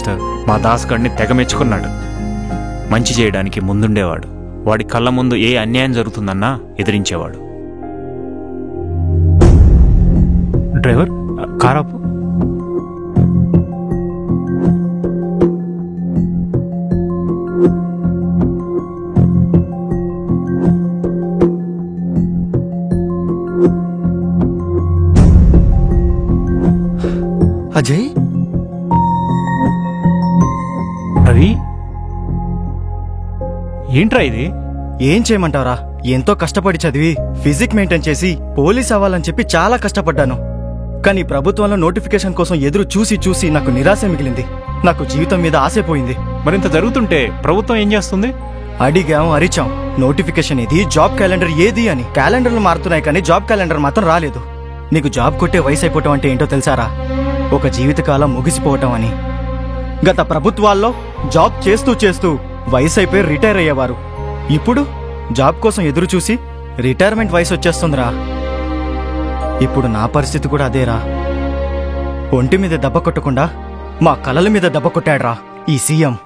Master మా దాస్ గడిని తెగ మెచ్చుకున్నాడు. మంచి చేయడానికి ముందుండేవాడు. వాడి కళ్ళ ముందు ఏ అన్యాయం జరుగుతుందన్నా ఎదిరించేవాడు. డ్రైవర్, కారాపు. అజయ్, రవి, ఏంట్రా ఇది? ఏం చేయమంటావరా? ఎంతో కష్టపడి చదివి ఫిజిక్ మెయింటైన్ చేసి పోలీస్ అవ్వాలని చెప్పి చాలా కష్టపడ్డాను. కానీ ప్రభుత్వంలో నోటిఫికేషన్ కోసం ఎదురు చూసి చూసి నాకు నిరాశ మిగిలింది. నాకు జీవితం మీద ఆశపోయింది. మరింత జరుగుతుంటే ప్రభుత్వం ఏం చేస్తుంది? అడిగాం, అరిచాం. నోటిఫికేషన్ ఏది, జాబ్ క్యాలెండర్ ఏది అని. క్యాలెండర్లు మారుతున్నాయి కానీ జాబ్ క్యాలెండర్ మాత్రం రాలేదు. నీకు జాబ్ కొట్టే వయసు అయిపోవటం అంటే ఏంటో తెలుసారా? ఒక జీవితకాలం ముగిసిపోవటం అని. గత ప్రభుత్వాల్లో జాబ్ చేస్తూ చేస్తూ వయసు అయిపోయి రిటైర్ అయ్యేవారు. ఇప్పుడు జాబ్ కోసం ఎదురు చూసి రిటైర్మెంట్ వయసు వచ్చేస్తుందిరా. ఇప్పుడు నా పరిస్థితి కూడా అదేరా. ఒంటి మీద దెబ్బ కొట్టకుండా మా కలల మీద దెబ్బ కొట్టాడ్రా ఈ సీఎం.